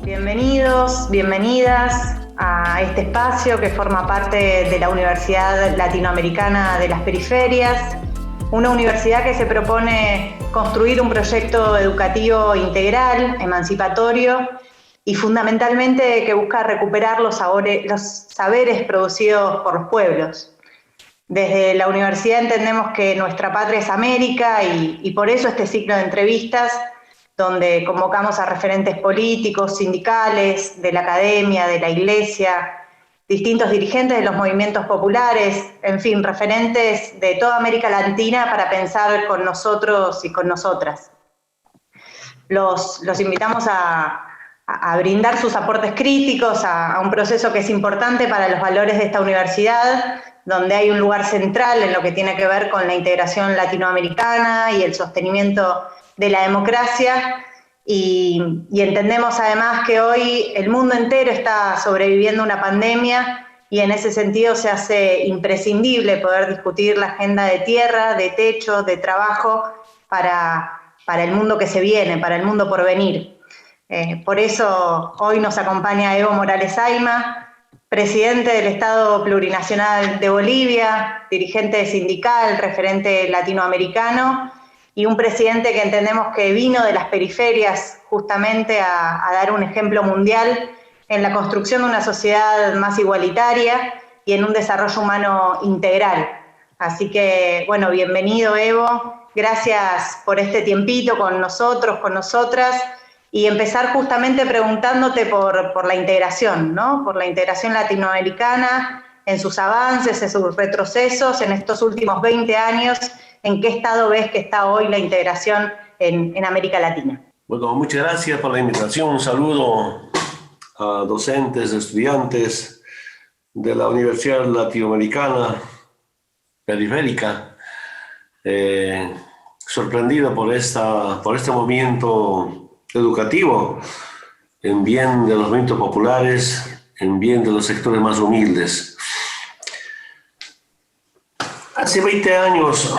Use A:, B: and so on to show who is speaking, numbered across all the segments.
A: Bienvenidos, bienvenidas a este espacio que forma parte de la Universidad Latinoamericana de las Periferias, una universidad que se propone construir un proyecto educativo integral, emancipatorio y fundamentalmente que busca recuperar los saberes producidos por los pueblos. Desde la universidad entendemos que nuestra patria es América y por eso este ciclo de entrevistas donde convocamos a referentes políticos, sindicales, de la academia, de la iglesia, distintos dirigentes de los movimientos populares, en fin, referentes de toda América Latina para pensar con nosotros y con nosotras. Los invitamos a brindar sus aportes críticos a un proceso que es importante para los valores de esta universidad, donde hay un lugar central en lo que tiene que ver con la integración latinoamericana y el sostenimiento de la democracia, y entendemos además que hoy el mundo entero está sobreviviendo una pandemia y en ese sentido se hace imprescindible poder discutir la agenda de tierra, de techo, de trabajo para el mundo que se viene, para el mundo por venir. Por eso hoy nos acompaña Evo Morales Ayma, presidente del Estado Plurinacional de Bolivia, dirigente sindical, referente latinoamericano, y un presidente que entendemos que vino de las periferias justamente a dar un ejemplo mundial en la construcción de una sociedad más igualitaria y en un desarrollo humano integral. Así que, bueno, bienvenido Evo, gracias por este tiempito con nosotros, con nosotras, y empezar justamente preguntándote por la integración, ¿no? Por la integración latinoamericana, en sus avances, en sus retrocesos, en estos últimos 20 años, ¿en qué estado ves que está hoy la integración en América Latina?
B: Bueno, muchas gracias por la invitación. Un saludo a docentes, estudiantes de la Universidad Latinoamericana Periférica. Sorprendido por este movimiento educativo en bien de los movimientos populares, en bien de los sectores más humildes. Hace 20 años,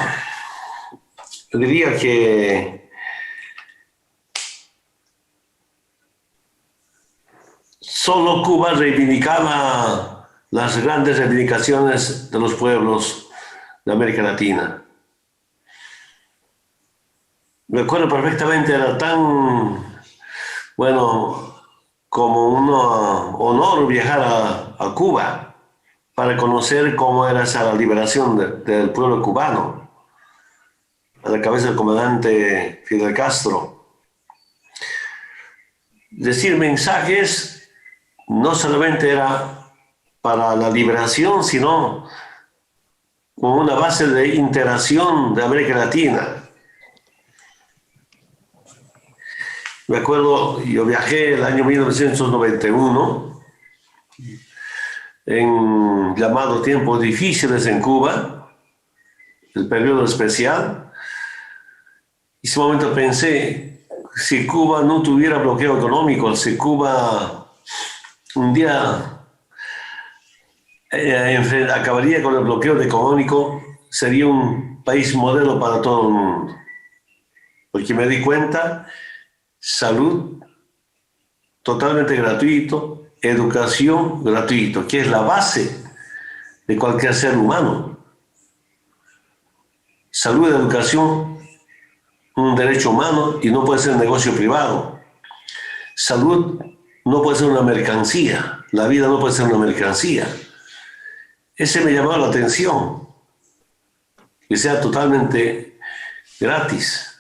B: yo diría que solo Cuba reivindicaba las grandes reivindicaciones de los pueblos de América Latina. Me acuerdo perfectamente, era tan, bueno, como un honor viajar a Cuba para conocer cómo era esa liberación del pueblo cubano, a la cabeza del comandante Fidel Castro. Decir mensajes no solamente era para la liberación, sino como una base de integración de América Latina. Me acuerdo, yo viajé el año 1991 en llamado tiempos difíciles en Cuba, el periodo especial. Y ese momento pensé, si Cuba no tuviera bloqueo económico, si Cuba un día acabaría con el bloqueo económico, sería un país modelo para todo el mundo. Porque me di cuenta, salud totalmente gratuito, educación gratuito, que es la base de cualquier ser humano. Salud y educación, un derecho humano y no puede ser un negocio privado. Salud no puede ser una mercancía, la vida no puede ser una mercancía. Ese me llamó la atención, que sea totalmente gratis.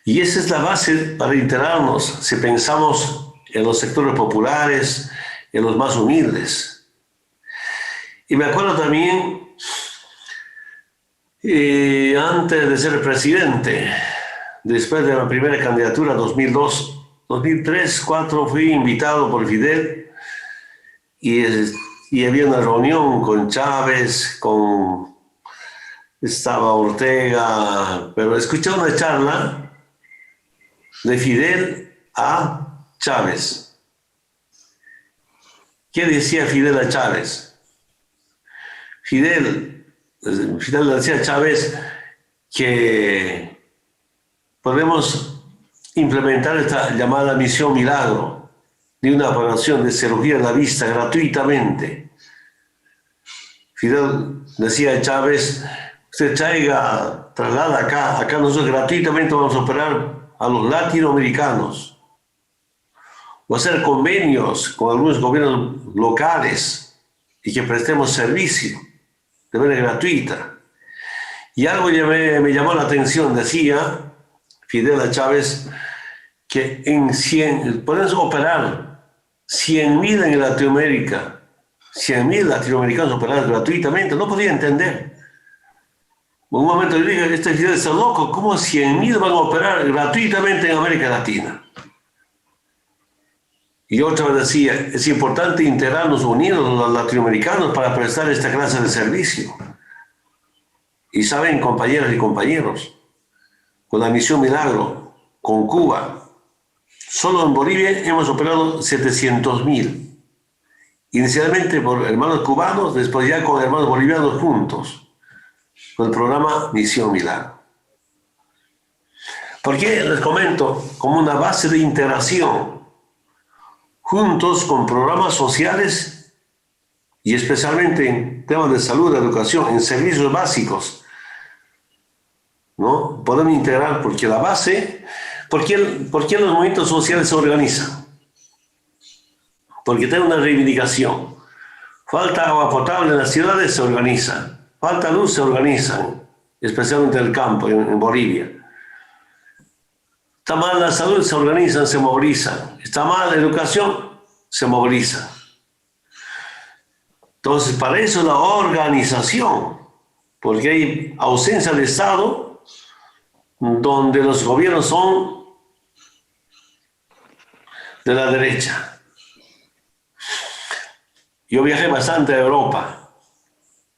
B: Y esa es la base para integrarnos si pensamos en los sectores populares, en los más humildes. Y me acuerdo también, antes de ser presidente, después de la primera candidatura, 2002, 2003, 2004, fui invitado por Fidel y había una reunión con Chávez, estaba Ortega, pero escuché una charla de Fidel a Chávez. ¿Qué decía Fidel a Chávez? Fidel le decía a Chávez que podemos implementar esta llamada misión milagro, de una operación de cirugía de la vista gratuitamente. Fidel decía a Chávez, usted traslada acá nosotros gratuitamente vamos a operar a los latinoamericanos, o hacer convenios con algunos gobiernos locales y que prestemos servicio de manera gratuita. Y algo me llamó la atención, decía Fidel a Chávez, que podemos operar 100.000 en Latinoamérica, 100.000 latinoamericanos operados gratuitamente. No podía entender. En un momento yo dije, este Fidel está loco, ¿cómo 100.000 van a operar gratuitamente en América Latina? Y otra vez decía, es importante integrarnos unidos los latinoamericanos para prestar esta clase de servicio. Y saben, compañeras y compañeros, con la misión Milagro, con Cuba, solo en Bolivia hemos operado 700.000. Inicialmente por hermanos cubanos, después ya con hermanos bolivianos juntos, con el programa Misión Milagro. ¿Por qué les comento? Como una base de integración, juntos con programas sociales y especialmente en temas de salud, educación, en servicios básicos, ¿no? Podemos integrar porque la base, ¿por qué los movimientos sociales se organizan? Porque tienen una reivindicación. Falta agua potable en las ciudades, se organizan. Falta luz, se organizan, especialmente en el campo, en Bolivia. Está mal la salud, se organizan, se movilizan. Está mal la educación, se movilizan. Entonces, para eso es la organización, porque hay ausencia de Estado, donde los gobiernos son de la derecha. Yo viajé bastante a Europa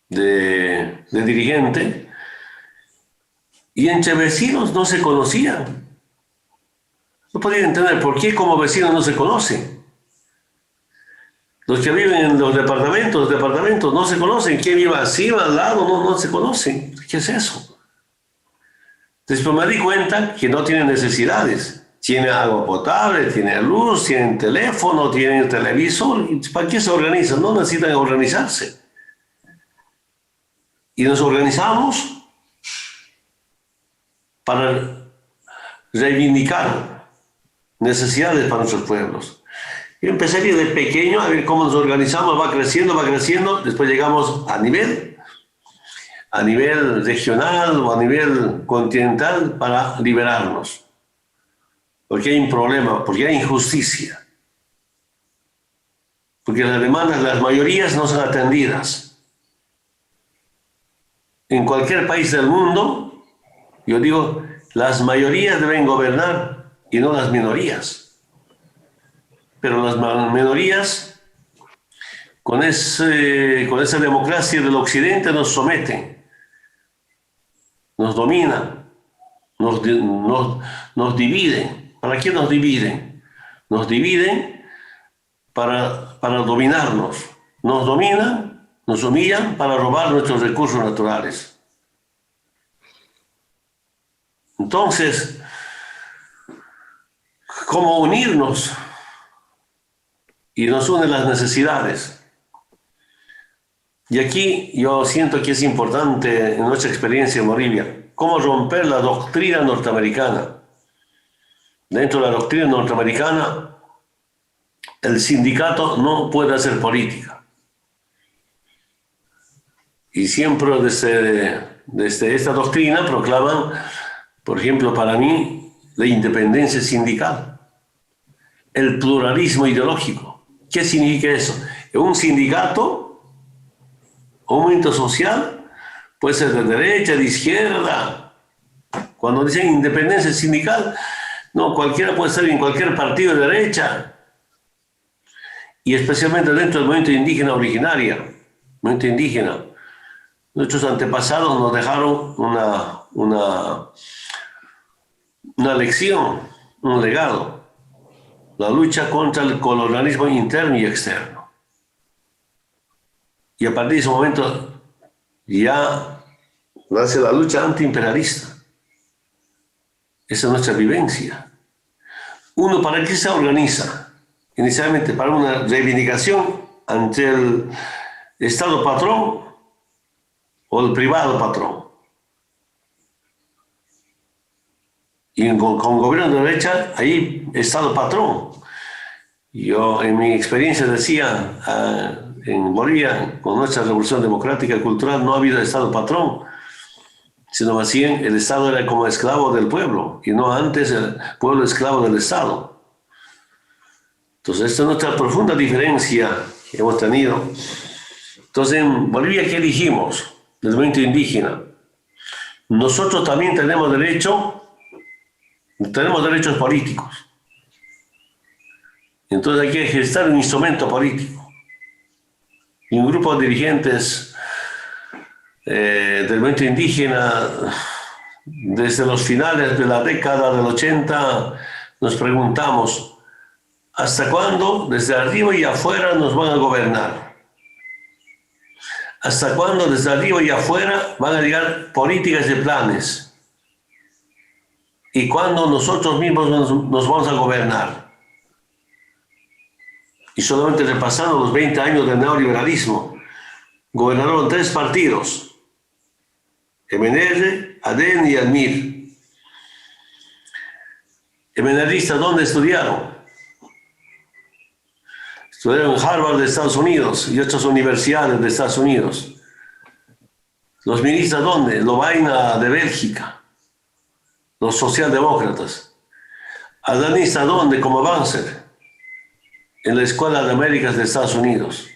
B: de dirigente y entre vecinos no se conocían. No podía entender por qué como vecinos no se conocen. Los que viven en los departamentos no se conocen. ¿Quién vive así, al lado? No se conocen. ¿Qué es eso? Después me di cuenta que no tienen necesidades. Tienen agua potable, tienen luz, tienen teléfono, tienen televisor. ¿Para qué se organizan? No necesitan organizarse. Y nos organizamos para reivindicar necesidades para nuestros pueblos. Yo empecé desde pequeño a ver cómo nos organizamos, va creciendo, después llegamos a nivel regional o a nivel continental para liberarnos. Porque hay un problema, porque hay injusticia. Porque las demandas de las mayorías no son atendidas. En cualquier país del mundo, yo digo, las mayorías deben gobernar y no las minorías. Pero las minorías, con esa democracia del occidente, nos someten. Nos dominan, nos dividen. ¿Para qué nos dividen? Nos dividen para dominarnos. Nos dominan, nos humillan para robar nuestros recursos naturales. Entonces, ¿cómo unirnos? Y nos unen las necesidades. Y aquí yo siento que es importante en nuestra experiencia en Bolivia, cómo romper la doctrina norteamericana. Dentro de la doctrina norteamericana, el sindicato no puede hacer política. Y siempre desde esta doctrina proclaman, por ejemplo, para mí, la independencia sindical, el pluralismo ideológico. ¿Qué significa eso? Un sindicato, un movimiento social, puede ser de derecha, de izquierda. Cuando dicen independencia sindical, no, cualquiera puede estar en cualquier partido de derecha. Y especialmente dentro del movimiento indígena originario, movimiento indígena. Nuestros antepasados nos dejaron una lección, un legado. La lucha contra el colonialismo interno y externo. Y a partir de ese momento ya nace la lucha antiimperialista. Esa es nuestra vivencia. Uno, ¿para qué se organiza? inicialmente para una reivindicación ante el Estado patrón o el privado patrón. Y con gobierno de derecha, ahí Estado patrón. Yo en mi experiencia decía, en Bolivia, con nuestra revolución democrática y cultural, no ha habido Estado patrón, sino más bien el Estado era como esclavo del pueblo, y no antes el pueblo esclavo del Estado. Entonces, esta es nuestra profunda diferencia que hemos tenido. Entonces, en Bolivia, ¿qué dijimos? Del movimiento indígena. Nosotros también tenemos derechos políticos. Entonces hay que gestar un instrumento político. Y un grupo de dirigentes del movimiento indígena, desde los finales de la década del 80, nos preguntamos, ¿hasta cuándo desde arriba y afuera nos van a gobernar? ¿Hasta cuándo desde arriba y afuera van a llegar políticas y planes? ¿Y cuándo nosotros mismos nos vamos a gobernar? Y solamente repasando los 20 años del neoliberalismo, gobernaron 3 partidos, MNR, ADN y ADMIR. MNRistas, ¿dónde estudiaron? Estudiaron en Harvard de Estados Unidos y otras universidades de Estados Unidos. Los ministros, ¿dónde? Lovaina de Bélgica. Los socialdemócratas. Adanistas, ¿dónde? Como Banzer. En la Escuela de Américas de Estados Unidos.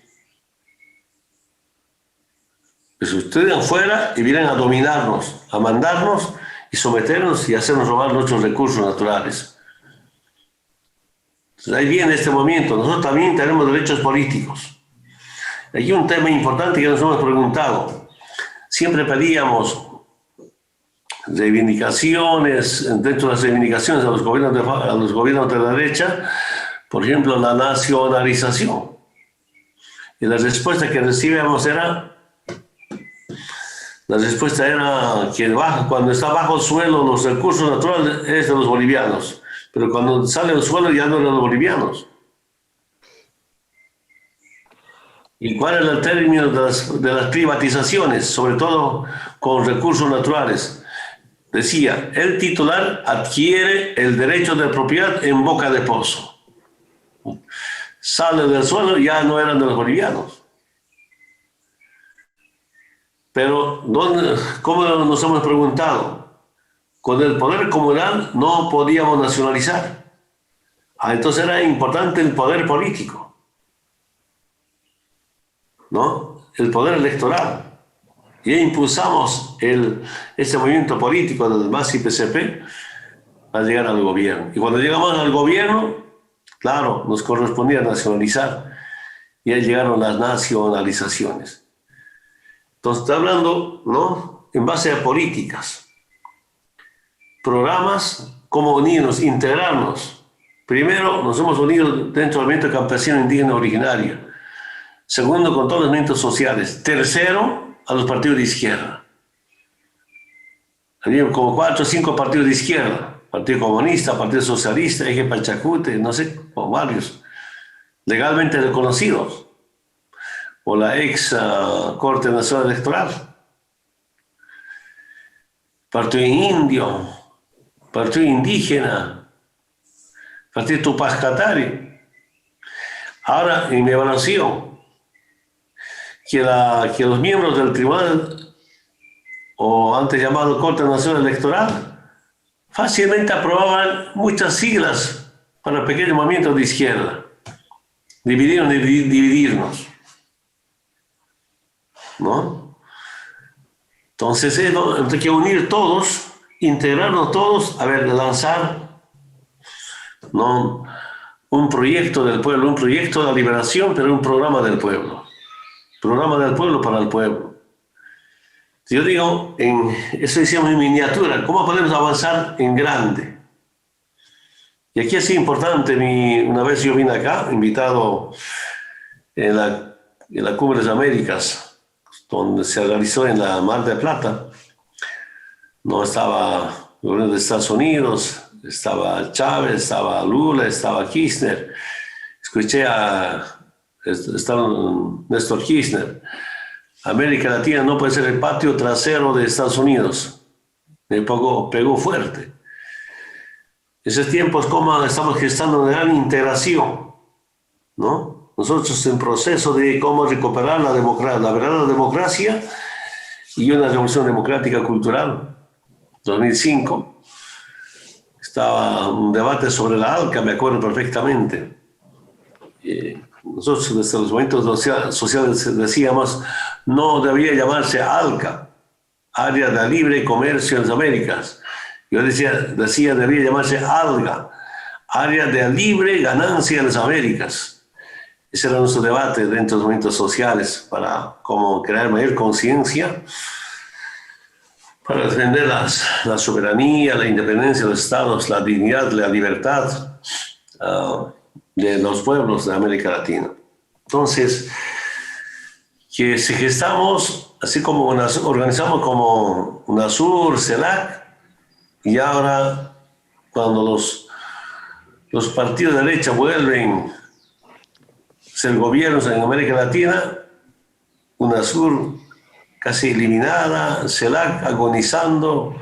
B: Pues estudian fuera y vienen a dominarnos, a mandarnos y someternos y hacernos robar nuestros recursos naturales. Entonces ahí viene este momento. Nosotros también tenemos derechos políticos. Aquí un tema importante que nos hemos preguntado. Siempre pedíamos reivindicaciones, dentro de las reivindicaciones a los gobiernos de la derecha, por ejemplo, la nacionalización. Y la respuesta que recibíamos era que cuando está bajo el suelo los recursos naturales es de los bolivianos, pero cuando sale del suelo ya no es de los bolivianos. ¿Y cuál es el término de las privatizaciones, sobre todo con recursos naturales? Decía, el titular adquiere el derecho de propiedad en boca de pozo. Sale del suelo, ya no eran de los bolivianos. Pero, ¿cómo nos hemos preguntado? Con el poder comunal no podíamos nacionalizar. Entonces era importante el poder político, ¿no? El poder electoral. Y impulsamos este movimiento político del MAS y PCP a llegar al gobierno. Y cuando llegamos al gobierno, claro, nos correspondía nacionalizar. Y ahí llegaron las nacionalizaciones. Entonces, está hablando, ¿no?, en base a políticas, programas, cómo unirnos, integrarnos. Primero, nos hemos unido dentro del movimiento campesino indígena originario. Segundo, con todos los movimientos sociales. Tercero, a los partidos de izquierda. Había como 4 o 5 partidos de izquierda. Partido Comunista, Partido Socialista, Eje Pachacute, no sé, o varios. Legalmente reconocidos. O la ex Corte Nacional Electoral. Partido Indio, Partido Indígena, Partido Tupac Katari. Ahora, en mi evaluación, que los miembros del tribunal, o antes llamado Corte Nacional Electoral, fácilmente aprobaban muchas siglas para pequeños movimientos de izquierda. Dividirnos. ¿No? Entonces, hay que unir todos, integrarnos todos, lanzar, ¿no?, un proyecto del pueblo, un proyecto de la liberación, pero un programa del pueblo. Programa del pueblo para el pueblo. Yo digo, eso decíamos en miniatura, ¿cómo podemos avanzar en grande? Y aquí es importante, una vez yo vine acá, invitado en la Cumbre de las Américas, donde se realizó en la Mar del Plata. No estaba el gobierno de Estados Unidos, estaba Chávez, estaba Lula, estaba Kirchner. Escuché está Néstor Kirchner. América Latina no puede ser el patio trasero de Estados Unidos. Me pegó fuerte. Esos tiempos como estamos gestando una gran integración, ¿no? Nosotros en proceso de cómo recuperar la verdadera democracia y una revolución democrática cultural. 2005 estaba un debate sobre la ALCA, me acuerdo perfectamente. Nosotros desde los movimientos sociales decíamos, no debería llamarse ALCA, Área de Libre Comercio en las Américas. Yo decía debería llamarse ALGA, Área de Libre Ganancia en las Américas. Ese era nuestro debate dentro de los movimientos sociales para cómo crear mayor conciencia, para defender la soberanía, la independencia de los estados, la dignidad, la libertad de los pueblos de América Latina. Entonces, que si gestamos, así como organizamos como UNASUR, CELAC, y ahora cuando los partidos de derecha vuelven a ser gobiernos en América Latina, UNASUR casi eliminada, CELAC agonizando,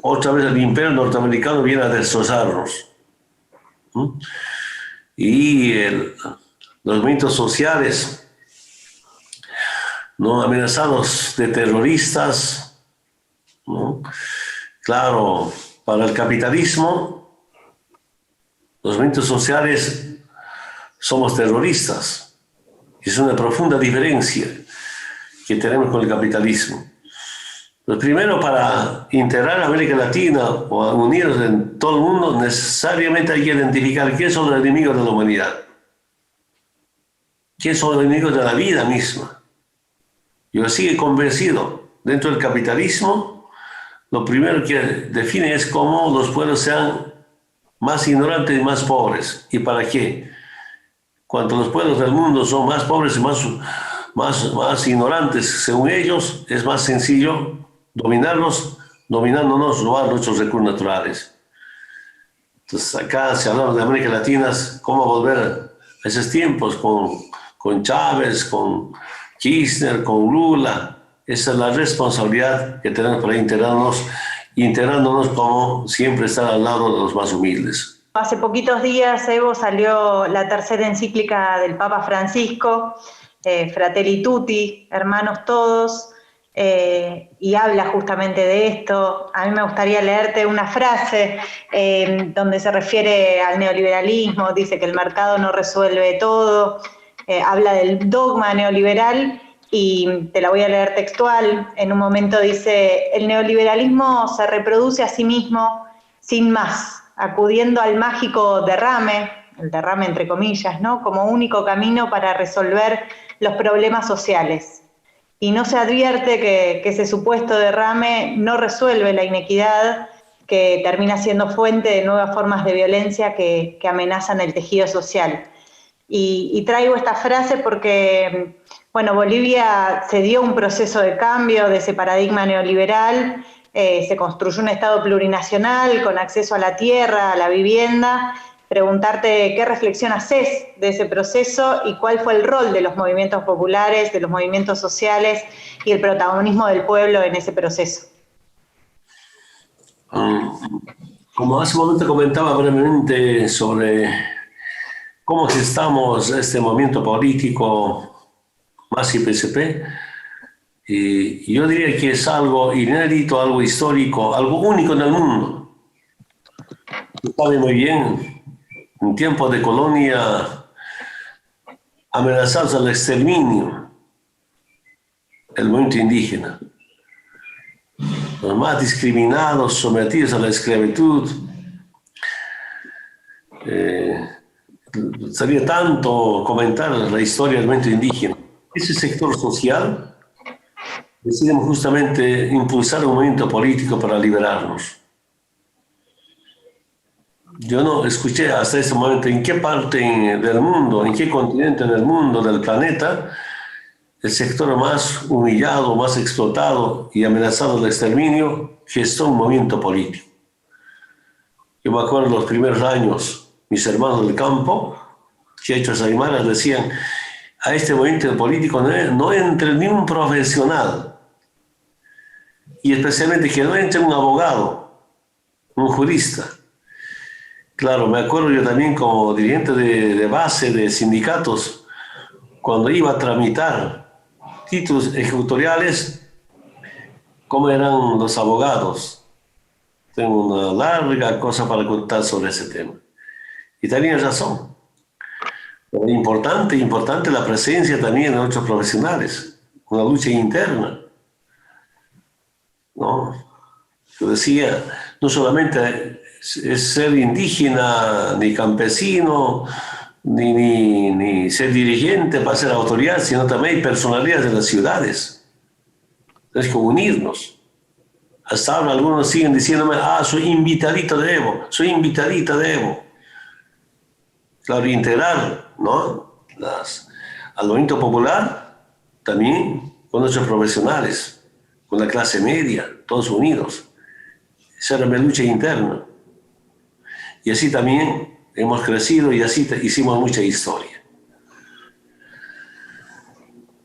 B: otra vez el imperio norteamericano viene a destrozarnos. Y los movimientos sociales, ¿no?, amenazados de terroristas, ¿no? Claro, para el capitalismo, los movimientos sociales somos terroristas. Es una profunda diferencia que tenemos con el capitalismo. Lo primero, para integrar a América Latina o a unirnos en todo el mundo, necesariamente hay que identificar quiénes son los enemigos de la humanidad. ¿Quiénes son los enemigos de la vida misma? Yo sigo convencido, dentro del capitalismo, lo primero que define es cómo los pueblos sean más ignorantes y más pobres. ¿Y para qué? Cuanto los pueblos del mundo son más pobres y más ignorantes, según ellos, es más sencillo dominándonos, robar nuestros recursos naturales. Entonces, acá, si hablamos de América Latina, ¿cómo volver a esos tiempos con Chávez, con Kirchner, con Lula? Esa es la responsabilidad que tenemos para integrándonos como siempre estar al lado de los más humildes.
A: Hace poquitos días, Evo, salió la tercera encíclica del Papa Francisco, Fratelli Tutti, hermanos todos, y habla justamente de esto. A mí me gustaría leerte una frase donde se refiere al neoliberalismo, dice que el mercado no resuelve todo, habla del dogma neoliberal. Y te la voy a leer textual. En un momento dice: el neoliberalismo se reproduce a sí mismo sin más, acudiendo al mágico derrame, el derrame entre comillas, ¿no?, como único camino para resolver los problemas sociales. Y no se advierte que ese supuesto derrame no resuelve la inequidad, que termina siendo fuente de nuevas formas de violencia que amenazan el tejido social. Y traigo esta frase porque, bueno, Bolivia se dio un proceso de cambio de ese paradigma neoliberal, se construyó un Estado plurinacional con acceso a la tierra, a la vivienda. Preguntarte qué reflexión haces de ese proceso y cuál fue el rol de los movimientos populares, de los movimientos sociales y el protagonismo del pueblo en ese proceso.
B: Como hace un momento comentaba brevemente sobre cómo estamos este movimiento político MAS y PSP, y yo diría que es algo inédito, algo histórico, algo único en el mundo. Usted sabe muy bien, en tiempos de colonia, amenazados al exterminio, el movimiento indígena, los más discriminados, sometidos a la esclavitud. Sería tanto comentar la historia del movimiento indígena. Ese sector social decidimos justamente impulsar un movimiento político para liberarnos. Yo no escuché hasta ese momento en qué parte del mundo, en qué continente del mundo, del planeta, el sector más humillado, más explotado y amenazado de exterminio gestó un movimiento político. Yo me acuerdo los primeros años, mis hermanos del campo Chechos aymaras decían, a este movimiento político no entre ni un profesional, y especialmente que no entre un abogado, un jurista. Claro, me acuerdo yo también como dirigente de base de sindicatos, cuando iba a tramitar títulos ejecutoriales, cómo eran los abogados. Tengo una larga cosa para contar sobre ese tema. Y también razón. Pero importante la presencia también de otros profesionales, una lucha interna, ¿no? Yo decía, no solamente es ser indígena, ni campesino, ni ser dirigente para ser autoridad, sino también hay personalidades de las ciudades. Entonces, unirnos. Hasta ahora algunos siguen diciéndome, soy invitadito de Evo, soy invitadita de Evo. Claro, integrar, ¿no? Al movimiento popular, también con nuestros profesionales, con la clase media, todos unidos. Esa era mi lucha interna. Y así también hemos crecido y así hicimos mucha historia.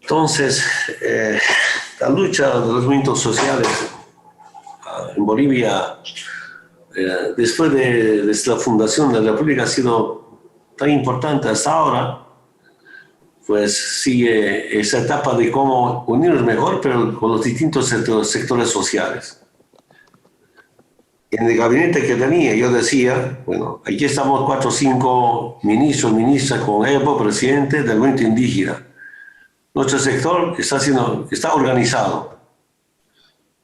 B: Entonces, la lucha de los movimientos sociales en Bolivia, después de la fundación de la República, ha sido tan importante hasta ahora. Pues sigue esa etapa de cómo unirnos mejor, pero con los distintos sectores sociales. En el gabinete que tenía, yo decía, bueno, aquí estamos 4 o 5 ministros, ministras con Evo, presidente del movimiento indígena. Nuestro sector está organizado.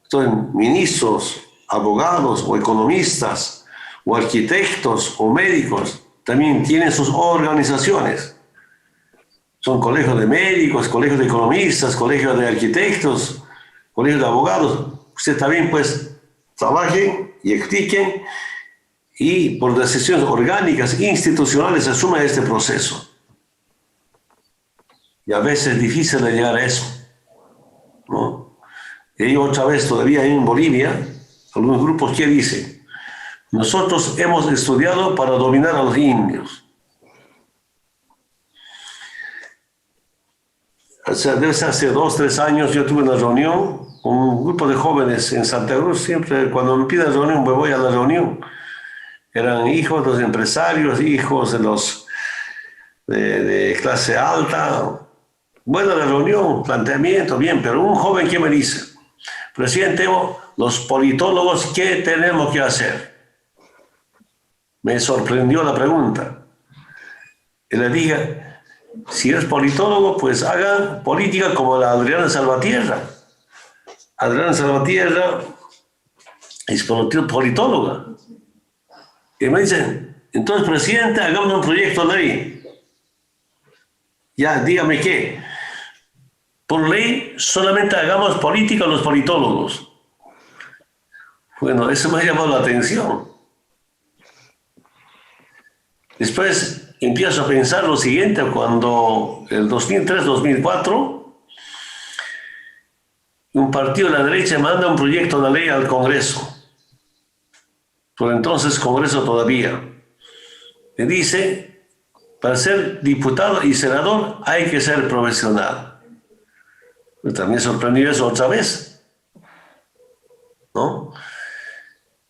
B: Entonces, ministros, abogados o economistas o arquitectos o médicos también tienen sus organizaciones. Son colegios de médicos, colegios de economistas, colegios de arquitectos, colegios de abogados. Usted también, pues, trabajen y expliquen y por decisiones orgánicas, institucionales, asumen este proceso. Y a veces es difícil de llegar a eso, ¿no? Y otra vez todavía en Bolivia, algunos grupos que dicen, nosotros hemos estudiado para dominar a los indios. O sea, debe ser hace 2 o 3 años yo tuve una reunión con un grupo de jóvenes en Santa Cruz. Siempre cuando me piden reunión me voy a la reunión. Eran hijos de los empresarios, hijos de los de clase alta. Buena la reunión, planteamiento, bien, pero un joven que me dice, presidente Evo, los politólogos, ¿qué tenemos que hacer? Me sorprendió la pregunta. Y le dije, si eres politólogo, pues hagan política como la Adriana Salvatierra. Adriana Salvatierra es politóloga. Y me dicen, entonces, presidente, hagamos un proyecto de ley. Ya, dígame qué. Por ley, solamente hagamos política los politólogos. Bueno, eso me ha llamado la atención. Después empiezo a pensar lo siguiente, cuando en el 2003-2004, un partido de la derecha manda un proyecto de ley al Congreso. Por entonces Congreso todavía. Me dice, para ser diputado y senador hay que ser profesional. Pues también sorprendió eso otra vez, ¿no?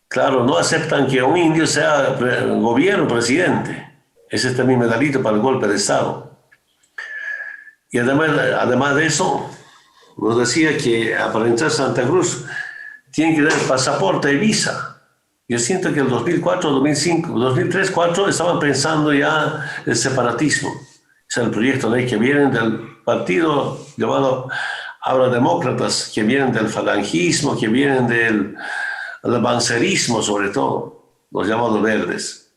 B: Claro, no aceptan que un indio sea gobierno, presidente. Ese es también medalito para el golpe de Estado. Y además de eso, nos decía que para entrar a Santa Cruz tienen que dar pasaporte y visa. Yo siento que en el 2004, 2005, 2003, 2004 estaban pensando ya el separatismo. Es el proyecto de ley que vienen del partido llamado ahora demócratas, que vienen del falangismo, que vienen del avancerismo sobre todo, los llamados verdes.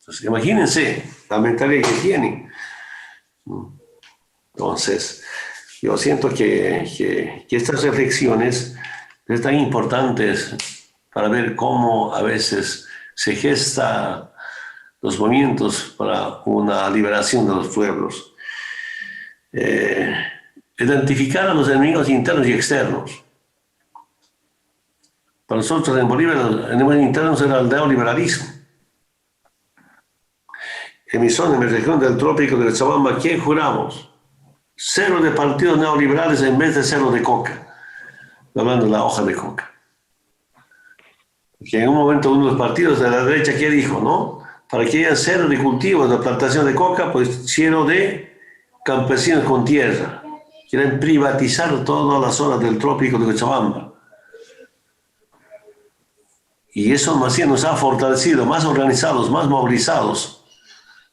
B: Entonces, imagínense la mentalidad que tienen. Entonces, yo siento que estas reflexiones son tan importantes para ver cómo a veces se gesta los movimientos para una liberación de los pueblos. Identificar a los enemigos internos y externos. Para nosotros en Bolivia los enemigos internos era el neoliberalismo. en mi zona, en mi región del trópico de Cochabamba, ¿qué juramos? 0 de partidos neoliberales en vez de 0 de coca. Hablando de la hoja de coca. Que en un momento uno de los partidos de la derecha, ¿qué dijo? ¿No? Para que haya 0 de cultivos de plantación de coca, pues 0 de campesinos con tierra. Quieren privatizar todas las zonas del trópico de Cochabamba. Y eso más bien nos ha fortalecido, más organizados, más movilizados,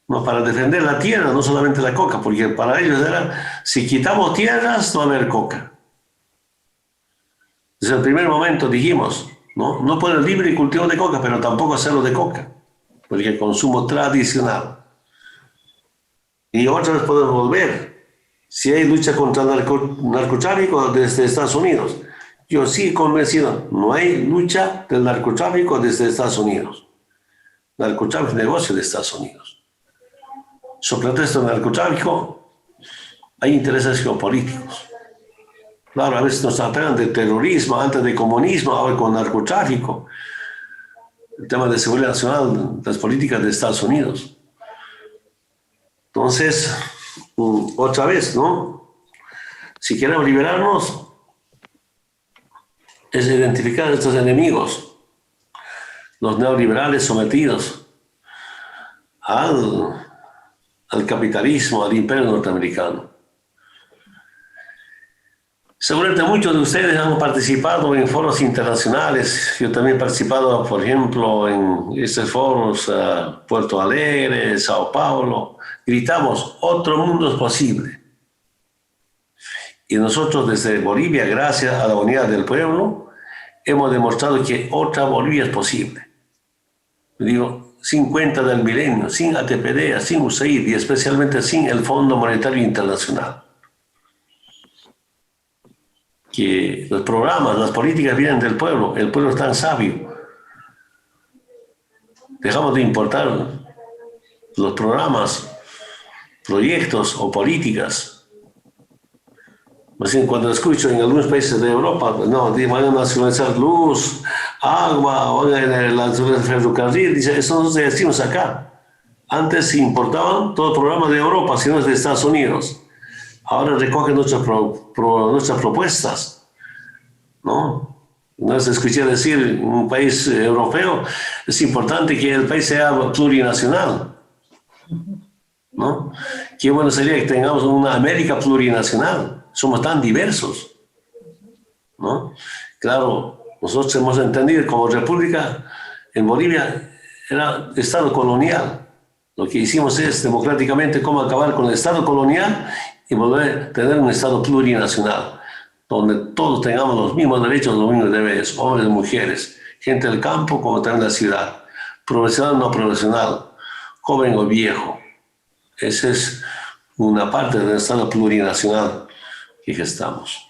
B: ¿no? Para defender la tierra, no solamente la coca, porque para ellos era, si quitamos tierras, no va a haber coca. Desde el primer momento dijimos, no puede haber libre cultivo de coca, pero tampoco hacerlo de coca, porque el consumo tradicional. Y otra vez podemos volver. Si hay lucha contra el narcotráfico desde Estados Unidos, yo sí convencido, no hay lucha del narcotráfico desde Estados Unidos. Narcotráfico es negocio de Estados Unidos. Sobre pretexto del narcotráfico hay intereses geopolíticos. Claro, a veces nos tratan de terrorismo, antes de comunismo, ahora con narcotráfico. El tema de seguridad nacional, las políticas de Estados Unidos. Entonces, otra vez, ¿no? Si queremos liberarnos, es identificar a estos enemigos, los neoliberales sometidos al capitalismo, al imperio norteamericano. Seguramente muchos de ustedes han participado en foros internacionales. Yo también he participado, por ejemplo, en estos foros, Puerto Alegre, Sao Paulo. Gritamos, otro mundo es posible. Y nosotros desde Bolivia, gracias a la unidad del pueblo, hemos demostrado que otra Bolivia es posible. Digo, sin cuenta del milenio, sin ATPD, sin USAID y especialmente sin el Fondo Monetario Internacional. Que los programas, las políticas vienen del pueblo, el pueblo es tan sabio. Dejamos de importar los programas, proyectos o políticas. Cuando escucho en algunos países de Europa, no, van a nacionalizar luz, agua, van a nacionalizar ferrocarril, dice, eso no se decimos acá. Antes se importaban todo el programa de Europa, sino de Estados Unidos. Ahora recogen nuestras propuestas, ¿no? No se escuché decir en un país europeo, es importante que el país sea plurinacional, ¿no? Qué bueno sería que tengamos una América plurinacional. Somos tan diversos, ¿no? Claro, nosotros hemos entendido como república en Bolivia era Estado colonial. Lo que hicimos es democráticamente cómo acabar con el Estado colonial y volver a tener un Estado plurinacional, donde todos tengamos los mismos derechos, los mismos deberes, hombres y mujeres, gente del campo como también de la ciudad, profesional o no profesional, joven o viejo. Esa es una parte del Estado plurinacional que estamos.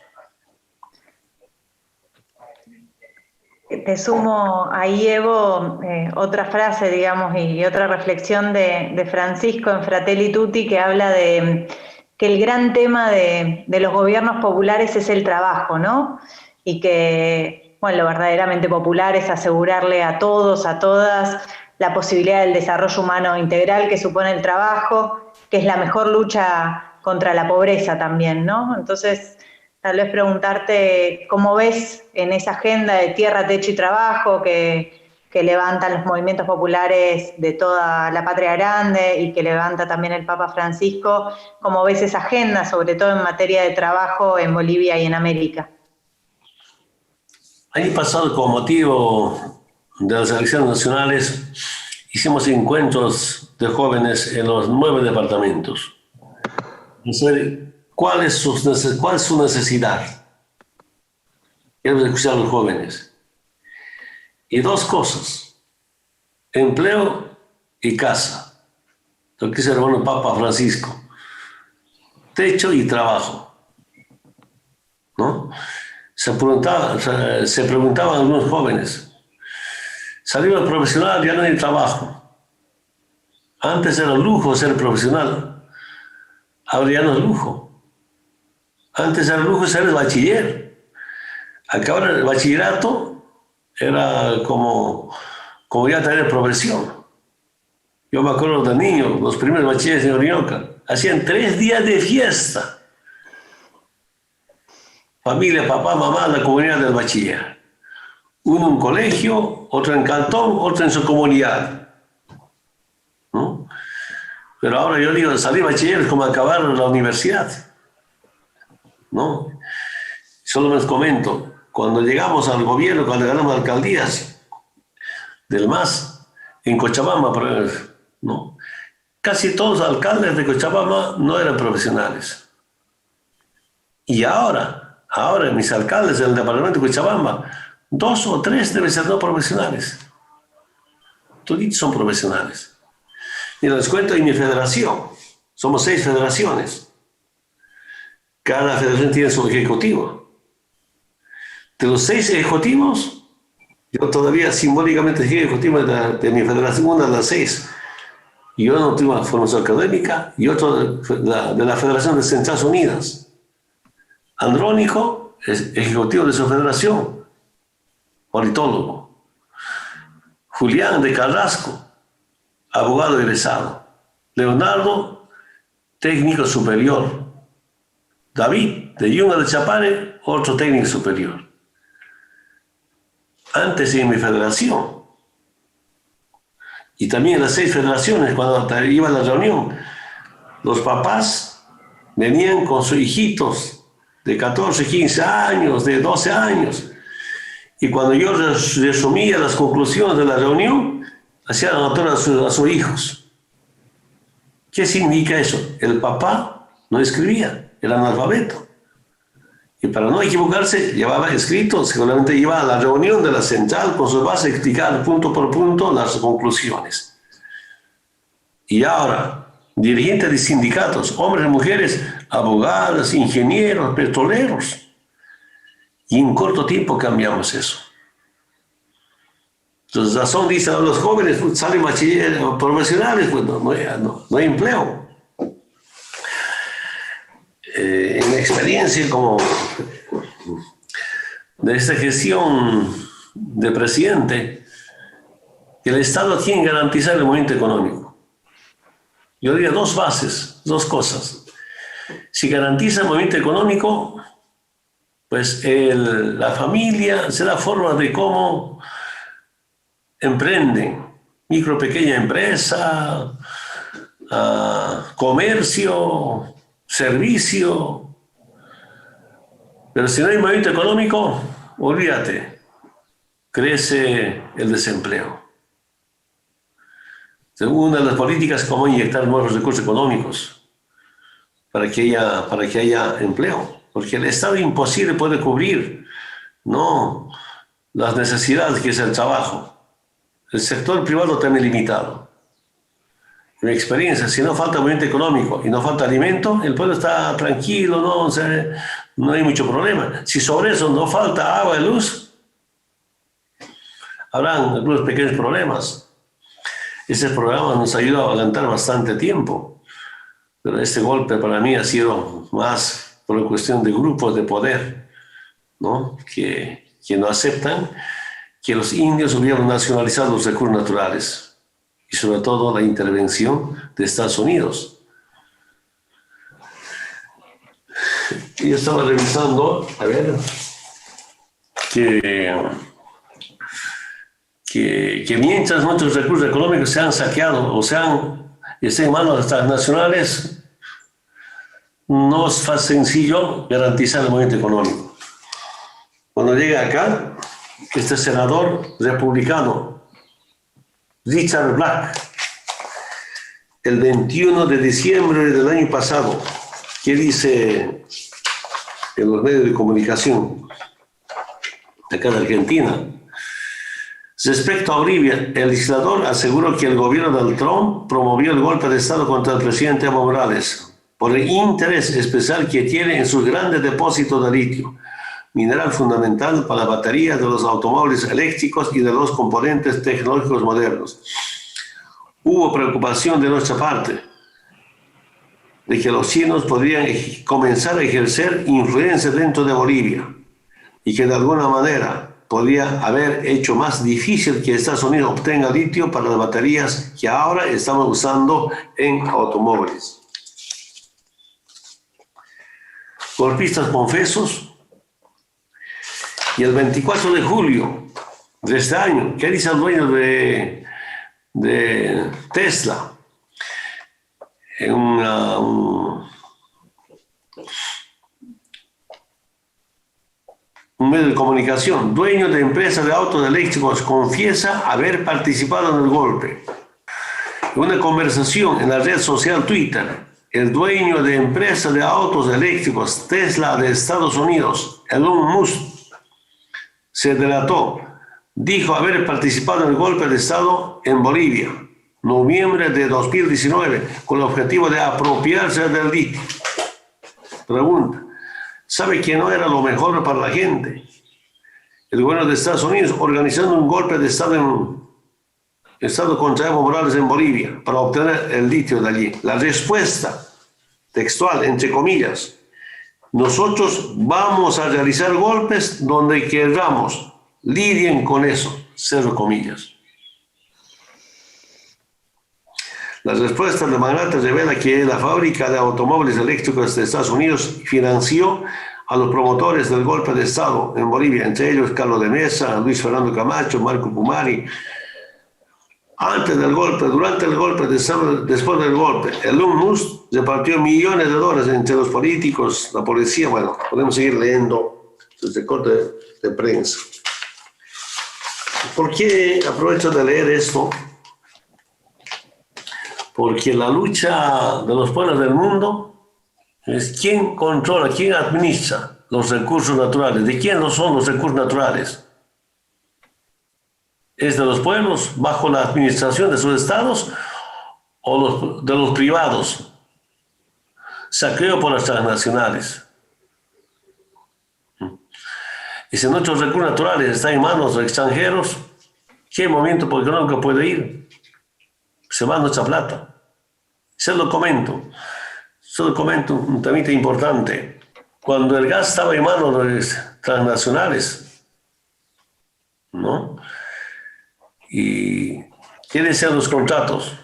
A: Te sumo ahí, Evo, otra frase, digamos, y otra reflexión de Francisco en Fratelli Tutti, que habla de que el gran tema de los gobiernos populares es el trabajo, ¿no? Y que, bueno, lo verdaderamente popular es asegurarle a todos, a todas, la posibilidad del desarrollo humano integral que supone el trabajo, que es la mejor lucha contra la pobreza también, ¿no? Entonces, tal vez preguntarte cómo ves en esa agenda de tierra, techo y trabajo que levantan los movimientos populares de toda la patria grande y que levanta también el Papa Francisco, cómo ves esa agenda, sobre todo en materia de trabajo en Bolivia y en América.
B: Año pasado, como motivo de las elecciones nacionales, hicimos encuentros de jóvenes en los 9 departamentos. ¿Cuál es su necesidad? Queremos escuchar a los jóvenes. Y 2 cosas, empleo y casa. Lo que dice el hermano Papa Francisco. Techo y trabajo, ¿no? Se preguntaban algunos jóvenes, salimos al profesional, ya no hay trabajo. Antes era lujo ser profesional, ahora ya no es lujo. Antes era lujo ser el bachiller. Acá ahora el bachillerato era como ya tener profesión. Yo me acuerdo de niño, los primeros bachilleres en Orinoca, hacían 3 días de fiesta. Familia, papá, mamá, la comunidad del bachiller. Uno en un colegio, otro en cantón, otro en su comunidad, ¿no? Pero ahora yo digo, salir bachiller es como acabar la universidad, ¿no? Solo les comento, cuando llegamos al gobierno, cuando ganamos alcaldías del MAS, en Cochabamba, ¿no? Casi todos los alcaldes de Cochabamba no eran profesionales. Y ahora mis alcaldes del departamento de Cochabamba, 2 o 3 deben ser no profesionales. Todos son profesionales. Y les cuento en mi federación, somos 6 federaciones. Cada federación tiene su ejecutivo. De los 6 ejecutivos, yo todavía simbólicamente soy ejecutivo de mi federación, una de las 6. Y yo no tengo una formación académica, y otro de la Federación de Centrales Unidas. Andrónico es ejecutivo de su federación, politólogo. Julián de Carrasco, abogado egresado. Leonardo, técnico superior. David, de Yunga de Chapare, otro técnico superior. Antes en mi federación, y también en las 6 federaciones, cuando iba a la reunión, los papás venían con sus hijitos de 14, 15 años, de 12 años. Y cuando yo resumía las conclusiones de la reunión, hacían anotar a sus hijos. ¿Qué significa eso? El papá no escribía, era analfabeto. Y para no equivocarse, llevaba escrito, seguramente iba a la reunión de la central con su base a explicar punto por punto las conclusiones. Y ahora, dirigentes de sindicatos, hombres y mujeres, abogados, ingenieros, petroleros. Y en corto tiempo cambiamos eso. Entonces, razón dice a los jóvenes, pues, salen bachilleres profesionales, pues no hay empleo. En mi experiencia como de esta gestión de presidente, el Estado tiene que garantizar el movimiento económico. Yo diría 2 bases, 2 cosas. Si garantiza el movimiento económico, pues la familia se da forma de cómo emprenden, micro, pequeña empresa, comercio, servicio. Pero si no hay movimiento económico, olvídate, crece el desempleo. Una de las políticas es cómo inyectar nuevos recursos económicos para que haya empleo, porque el Estado imposible puede cubrir, ¿no?, las necesidades que es el trabajo. El sector privado también limitado. En mi experiencia, si no falta movimiento económico y no falta alimento, el pueblo está tranquilo, no hay mucho problema. Si sobre eso no falta agua y luz, habrán algunos pequeños problemas. Ese programa nos ayudó a adelantar bastante tiempo, pero este golpe para mí ha sido más por cuestión de grupos de poder, ¿no?, que no aceptan que los indios hubieran nacionalizado los recursos naturales y sobre todo la intervención de Estados Unidos. Y yo estaba revisando, a ver, que mientras nuestros recursos económicos se han saqueado o estén en manos de las transnacionales, no es sencillo garantizar el movimiento económico. Cuando llega acá, este senador republicano, Richard Black, el 21 de diciembre del año pasado, ¿qué dice en los medios de comunicación de acá de Argentina? Respecto a Bolivia, el legislador aseguró que el gobierno del Trump promovió el golpe de Estado contra el presidente Evo Morales por el interés especial que tiene en sus grandes depósitos de litio, mineral fundamental para la batería de los automóviles eléctricos y de los componentes tecnológicos modernos. Hubo preocupación de nuestra parte de que los chinos podrían comenzar a ejercer influencia dentro de Bolivia y que de alguna manera podría haber hecho más difícil que Estados Unidos obtenga litio para las baterías que ahora estamos usando en automóviles. Golpistas confesos. Y el 24 de julio de este año, ¿qué dice el dueño de Tesla? En un medio de comunicación, dueño de empresa de autos eléctricos, confiesa haber participado en el golpe. En una conversación en la red social Twitter, el dueño de empresa de autos eléctricos Tesla de Estados Unidos, Elon Musk, se delató. Dijo haber participado en el golpe de Estado en Bolivia, noviembre de 2019, con el objetivo de apropiarse del litio. Pregunta, ¿sabe que no era lo mejor para la gente? El gobierno de Estados Unidos organizando un golpe de Estado contra Evo Morales en Bolivia para obtener el litio de allí. La respuesta textual, entre comillas, nosotros vamos a realizar golpes donde queramos, lidien con eso, cierro comillas. La respuesta del magnate revela que la fábrica de automóviles eléctricos de Estados Unidos financió a los promotores del golpe de Estado en Bolivia, entre ellos Carlos de Mesa, Luis Fernando Camacho, Marco Pumari. Antes del golpe, durante el golpe, después del golpe, Elon Musk repartió millones de dólares entre los políticos, la policía. Bueno, podemos seguir leyendo desde corte de prensa. ¿Por qué aprovecho de leer esto? Porque la lucha de los pueblos del mundo es quién controla, quién administra los recursos naturales. ¿De quién no son los recursos naturales? ¿Es de los pueblos bajo la administración de sus estados o de los privados? Saqueo por las transnacionales. Y si nuestros recursos naturales están en manos de extranjeros, ¿qué movimiento económico puede ir? Se va nuestra plata. Se lo comento un temita importante. Cuando el gas estaba en manos de transnacionales, ¿no? Y quieren ser los contratos,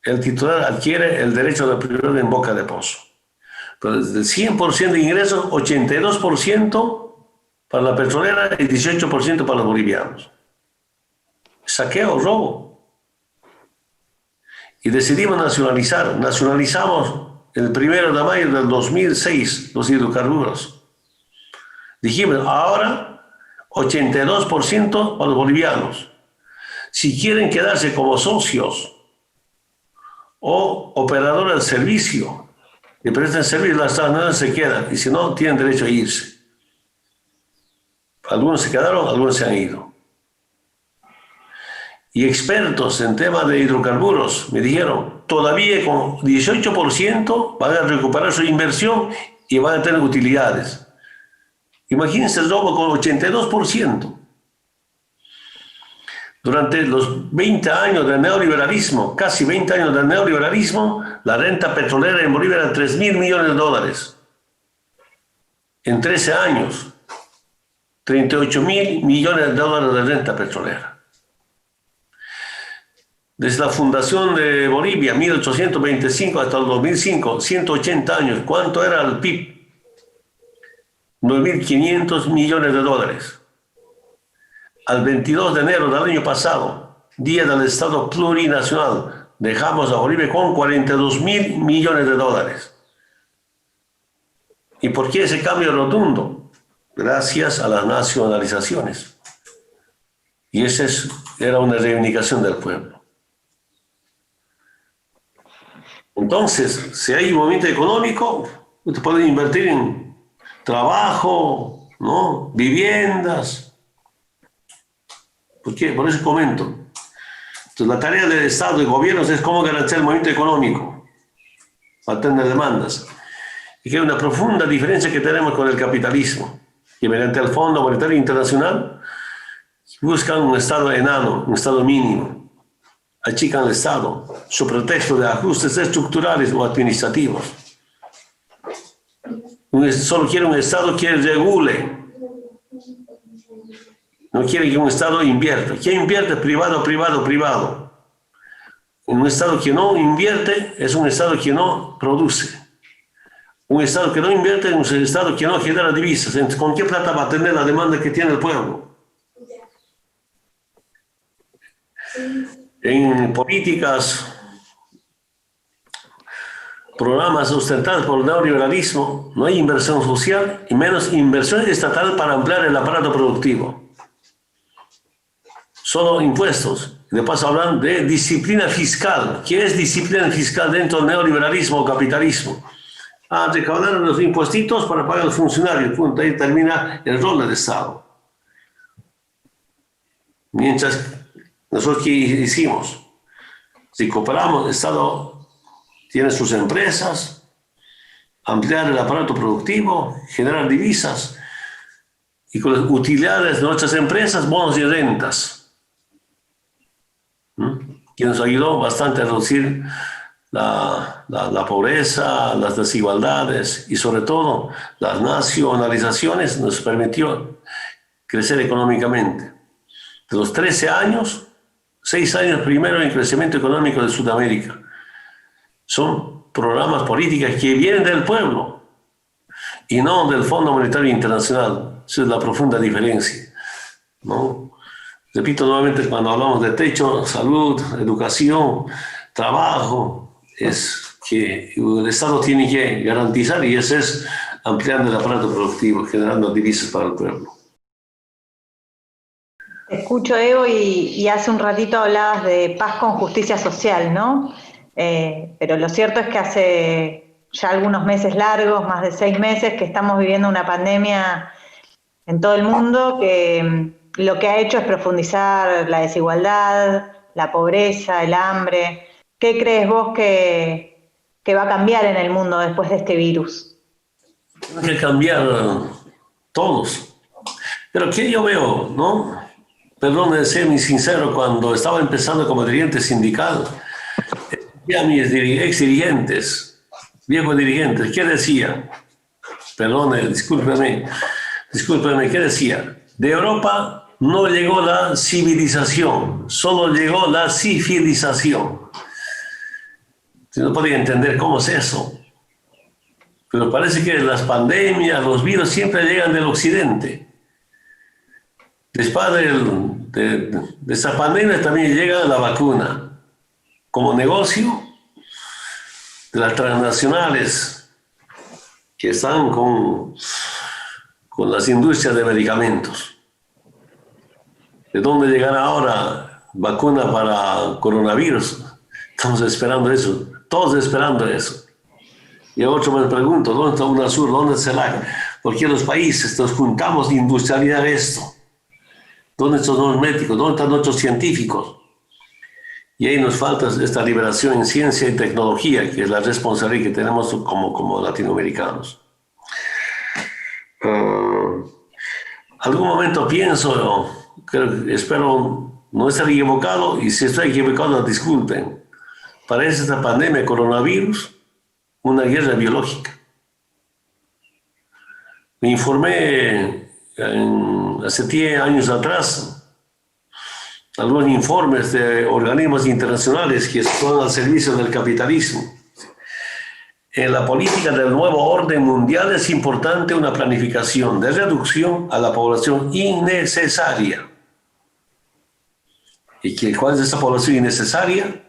B: el titular adquiere el derecho de prioridad en boca de pozo. Pero desde el 100% de ingresos, 82% para la petrolera y 18% para los bolivianos. Saqueo, robo. Y decidimos nacionalizamos el 1 de mayo del 2006 los hidrocarburos. Dijimos, ahora 82% para los bolivianos. Si quieren quedarse como socios o operadores del servicio, que presten servicio, las transnacionales se quedan, y si no, tienen derecho a irse. Algunos se quedaron, algunos se han ido. Y expertos en temas de hidrocarburos me dijeron, todavía con 18% van a recuperar su inversión y van a tener utilidades. Imagínense el robo con 82%. Durante los 20 años del neoliberalismo, casi 20 años del neoliberalismo, la renta petrolera en Bolivia era 3.000 millones de dólares. En 13 años, 38.000 millones de dólares de renta petrolera. Desde la fundación de Bolivia, 1825 hasta el 2005, 180 años, ¿cuánto era el PIB? 9.500 millones de dólares. Al 22 de enero del año pasado, día del Estado plurinacional, dejamos a Bolivia con 42.000 millones de dólares. ¿Y por qué ese cambio rotundo? Gracias a las nacionalizaciones. Y esa era una reivindicación del pueblo. Entonces, si hay un movimiento económico, usted puede invertir en trabajo, ¿no? Viviendas. ¿Por qué? Por eso comento. Entonces, la tarea del Estado y gobiernos es cómo garantizar el movimiento económico, atender demandas. Y que hay una profunda diferencia que tenemos con el capitalismo, que mediante el Fondo Monetario Internacional buscan un Estado enano, un Estado mínimo. Achican el Estado, su pretexto de ajustes estructurales o administrativos. Solo quiere un Estado que regule no quiere que un Estado invierta. ¿Quién invierte? Privado, privado, privado. Un Estado que no invierte es un Estado que no produce. Un Estado que no invierte es un Estado que no genera divisas. Entonces, ¿con qué plata va a tener la demanda que tiene el pueblo? En políticas, programas sustentados por el neoliberalismo, no hay inversión social y menos inversión estatal para ampliar el aparato productivo. Solo impuestos. De paso hablan de disciplina fiscal. ¿Qué es disciplina fiscal dentro del neoliberalismo o capitalismo? Recaudar los impuestos para pagar a los funcionarios. Punto. Ahí termina el rol del Estado. Mientras nosotros, ¿qué hicimos? Si cooperamos, el Estado tiene sus empresas, ampliar el aparato productivo, generar divisas y con las utilidades de nuestras empresas, bonos y rentas. Que nos ayudó bastante a reducir la pobreza, las desigualdades y sobre todo las nacionalizaciones nos permitió crecer económicamente. De los 13 años, 6 años primero en crecimiento económico de Sudamérica. Son programas políticos que vienen del pueblo y no del Fondo Monetario Internacional. Esa es la profunda diferencia, ¿no? Repito nuevamente, cuando hablamos de techo, salud, educación, trabajo, es que el Estado tiene que garantizar y ese es ampliando el aparato productivo, generando divisas para el pueblo.
A: Te escucho, Evo, y hace un ratito hablabas de paz con justicia social, ¿no? Pero lo cierto es que hace ya algunos meses largos, más de 6 meses, que estamos viviendo una pandemia en todo el mundo que lo que ha hecho es profundizar la desigualdad, la pobreza, el hambre. ¿Qué crees vos que va a cambiar en el mundo después de este virus?
B: Hay que cambiar todos. Pero ¿qué yo veo, no? Perdón de ser muy sincero, cuando estaba empezando como dirigente sindical, a mis ex dirigentes, viejos dirigentes, ¿qué decía? Perdón, discúlpeme, ¿qué decía? De Europa no llegó la civilización, solo llegó la civilización. No podía entender cómo es eso. Pero parece que las pandemias, los virus siempre llegan del occidente. Después de esa pandemia también llega la vacuna. Como negocio de las transnacionales que están con las industrias de medicamentos. ¿De dónde llegará ahora vacuna para coronavirus? Estamos esperando eso, todos esperando eso. Y a otro me pregunto, ¿dónde está UNASUR? ¿Dónde será? ¿Por qué los países nos juntamos de industrializar esto? ¿Dónde están los médicos? ¿Dónde están nuestros científicos? Y ahí nos falta esta liberación en ciencia y tecnología, que es la responsabilidad que tenemos como latinoamericanos. Algún momento pienso, espero no estar equivocado, y si estoy equivocado, disculpen. Parece esta pandemia, coronavirus, una guerra biológica. Me informé hace 10 años atrás, algunos informes de organismos internacionales que están al servicio del capitalismo. En la política del nuevo orden mundial es importante una planificación de reducción a la población innecesaria. ¿Y cuál es esa población innecesaria?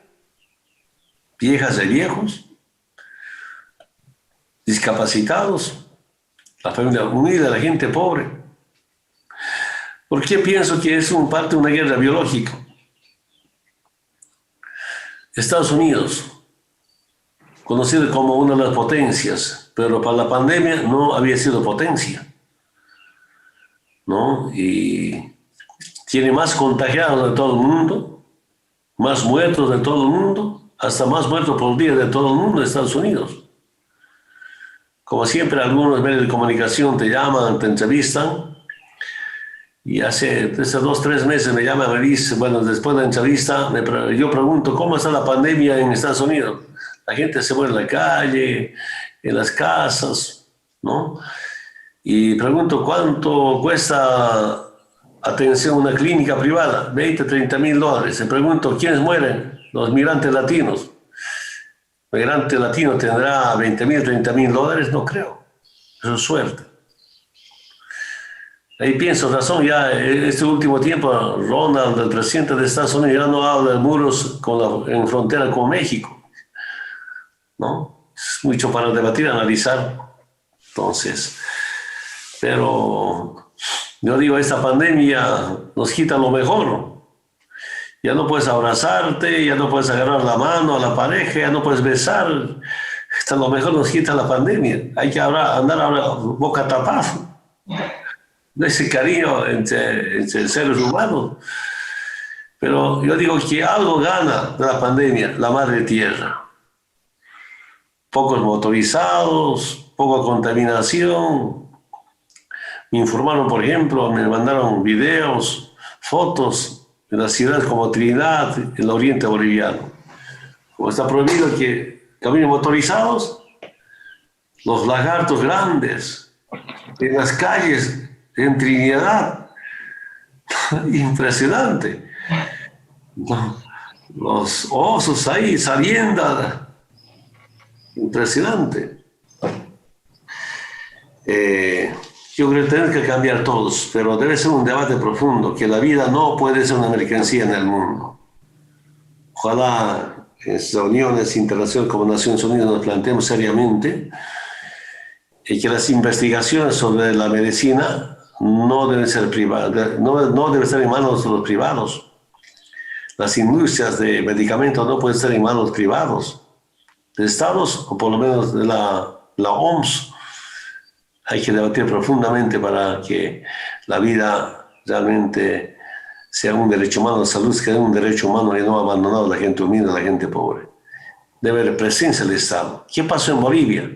B: Viejas y viejos, discapacitados, la familia unida, la gente pobre. ¿Por qué pienso que es parte de una guerra biológica? Estados Unidos, conocido como una de las potencias, pero para la pandemia no había sido potencia, ¿no? Y tiene más contagiados de todo el mundo, más muertos de todo el mundo, hasta más muertos por día de todo el mundo de Estados Unidos. Como siempre, algunos medios de comunicación te llaman, te entrevistan, y hace 2, 3 meses me llaman, me dice, bueno, después de la entrevista, yo pregunto, ¿cómo está la pandemia en Estados Unidos? La gente se muere en la calle, en las casas, ¿no? Y pregunto, ¿cuánto cuesta atención a una clínica privada, 20, 30 mil dólares. Se pregunto, ¿quiénes mueren? Los migrantes latinos. ¿El migrante latino tendrá 20 mil, 30 mil dólares? No creo. Eso es suerte. Ahí pienso, razón, ya este último tiempo, Ronald, el presidente de Estados Unidos, ya no habla de muros en frontera con México, ¿no? Es mucho para debatir, analizar. Entonces, pero yo digo, esta pandemia nos quita lo mejor. Ya no puedes abrazarte, ya no puedes agarrar la mano a la pareja, ya no puedes besar. Hasta lo mejor nos quita la pandemia. Hay que andar ahora boca tapada. Ese cariño entre seres humanos. Pero yo digo que algo gana de la pandemia la madre tierra. Pocos motorizados, poca contaminación. Me informaron, por ejemplo, me mandaron videos, fotos de las ciudades como Trinidad, en el oriente boliviano. Como está prohibido que caminen motorizados, los lagartos grandes en las calles en Trinidad, impresionante. Los osos ahí saliendo, impresionante. Yo creo que tenemos que cambiar todos, pero debe ser un debate profundo, que la vida no puede ser una mercancía en el mundo. Ojalá en reuniones internacionales como Naciones Unidas nos planteemos seriamente que las investigaciones sobre la medicina no deben ser privadas, no deben estar en manos de los privados. Las industrias de medicamentos no pueden estar en manos privados, de estados o por lo menos de la OMS. Hay que debatir profundamente para que la vida realmente sea un derecho humano, la salud sea un derecho humano y no abandonado a la gente humilde, a la gente pobre. Debe haber presencia del Estado. ¿Qué pasó en Bolivia?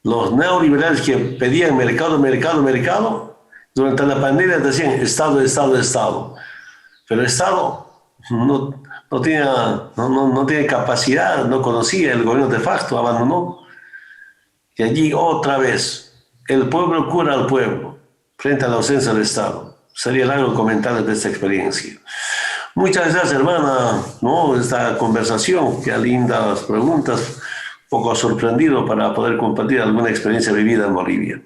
B: Los neoliberales que pedían mercado, mercado, mercado, durante la pandemia decían Estado, Estado, Estado. Pero el Estado no tiene capacidad, no conocía, el gobierno de facto abandonó. Y allí otra vez, el pueblo cura al pueblo frente a la ausencia del Estado. Sería largo comentar de esta experiencia. Muchas gracias, hermana, ¿no? Esta conversación, qué lindas preguntas, un poco sorprendido para poder compartir alguna experiencia vivida en Bolivia.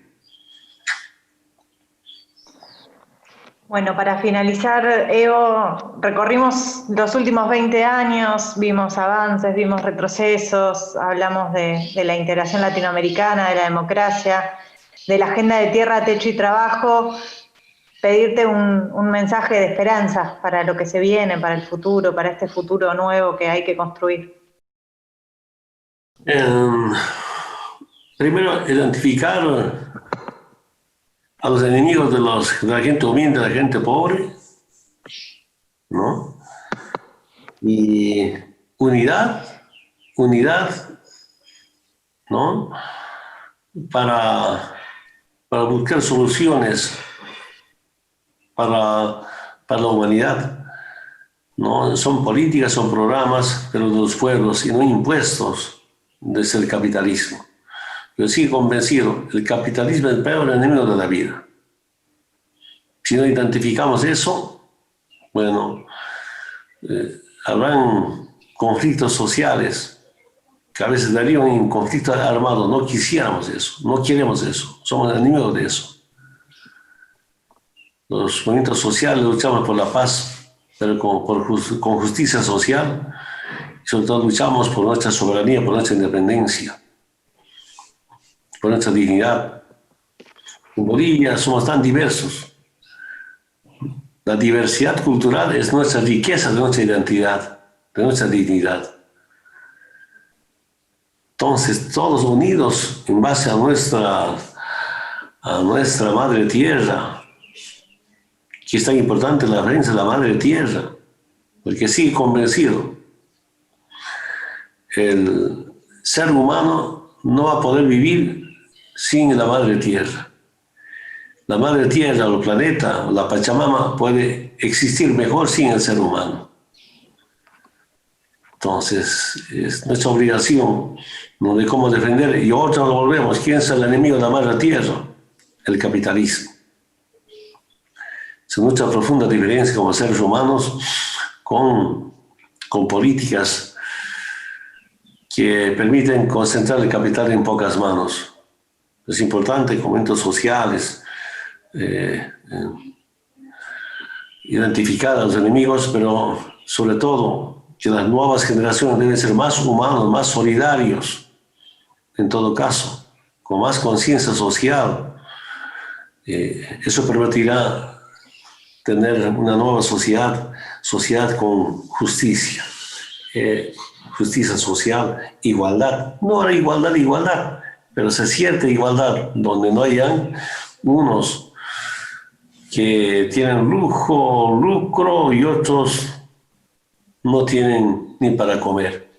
A: Bueno, para finalizar, Evo, recorrimos los últimos 20 años, vimos avances, vimos retrocesos, hablamos de la integración latinoamericana, de la democracia, de la agenda de tierra, techo y trabajo. Pedirte un mensaje de esperanza para lo que se viene, para el futuro, para este futuro nuevo que hay que construir.
B: Primero, identificar a los enemigos de la gente humilde, de la gente pobre, ¿no? Y unidad, ¿no? Para buscar soluciones para la humanidad, ¿no? Son políticas, son programas, pero de los pueblos y no impuestos desde el capitalismo. Yo sigo convencido, el capitalismo es el peor enemigo de la vida. Si no identificamos eso, bueno, habrán conflictos sociales que a veces darían un conflicto armado. No quisiéramos eso, no queremos eso, somos enemigos de eso. Los movimientos sociales luchamos por la paz, pero con justicia social, y sobre todo luchamos por nuestra soberanía, por nuestra independencia, por nuestra dignidad. En Bolivia somos tan diversos. La diversidad cultural es nuestra riqueza, de nuestra identidad, de nuestra dignidad. Entonces, todos unidos en base a nuestra madre tierra, que es tan importante la referencia de la madre tierra, porque sigue convencido, el ser humano no va a poder vivir sin la madre tierra. La madre tierra, el planeta, la Pachamama puede existir mejor sin el ser humano. Entonces, es nuestra obligación, ¿no?, de cómo defender. Y otra lo volvemos, ¿quién es el enemigo de la madre tierra? El capitalismo. Es nuestra profunda diferencia como seres humanos con políticas que permiten concentrar el capital en pocas manos. Es importante en momentos sociales identificar a los enemigos, pero sobre todo que las nuevas generaciones deben ser más humanos, más solidarios, en todo caso, con más conciencia social. Eso permitirá tener una nueva sociedad con justicia, justicia social, igualdad. No era igualdad, pero se siente igualdad, donde no hayan unos que tienen lucro y otros no tienen ni para comer.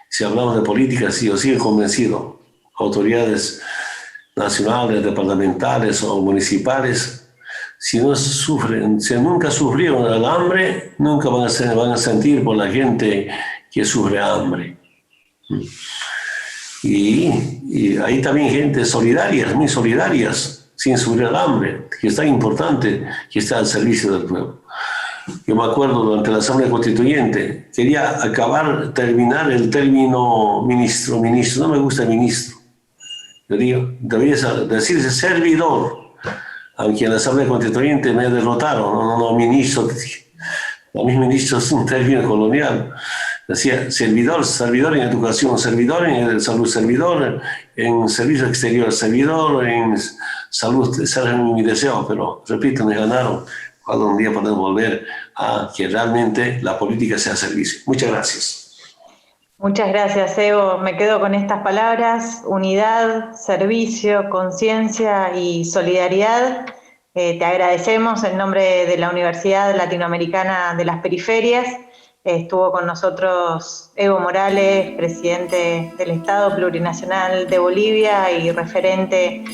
B: Si hablamos de política, sí, yo sigo convencido, autoridades nacionales, departamentales o municipales, si nunca sufrieron el hambre, nunca van a sentir por la gente que sufre hambre. Y hay también gente solidaria, muy solidarias, sin sufrir el hambre, que es tan importante, que está al servicio del pueblo. Yo me acuerdo durante la Asamblea Constituyente, quería terminar el término ministro, no me gusta ministro. Yo digo, debería decirse servidor, aunque en la Asamblea Constituyente me derrotaron, no, ministro. A mí ministro es un término colonial. Decía servidor en educación, servidor en salud, servidor en servicio exterior, servidor en salud. Ese era mi deseo, pero repito, me ganaron. Cuando un día podemos volver a que realmente la política sea servicio. Muchas gracias.
A: Muchas gracias, Evo. Me quedo con estas palabras: unidad, servicio, conciencia y solidaridad. Te agradecemos en nombre de la Universidad Latinoamericana de las Periferias. Estuvo con nosotros Evo Morales, presidente del Estado Plurinacional de Bolivia y referente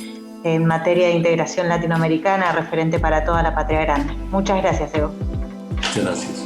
A: en materia de integración latinoamericana, referente para toda la patria grande. Muchas gracias, Evo.
B: Muchas gracias.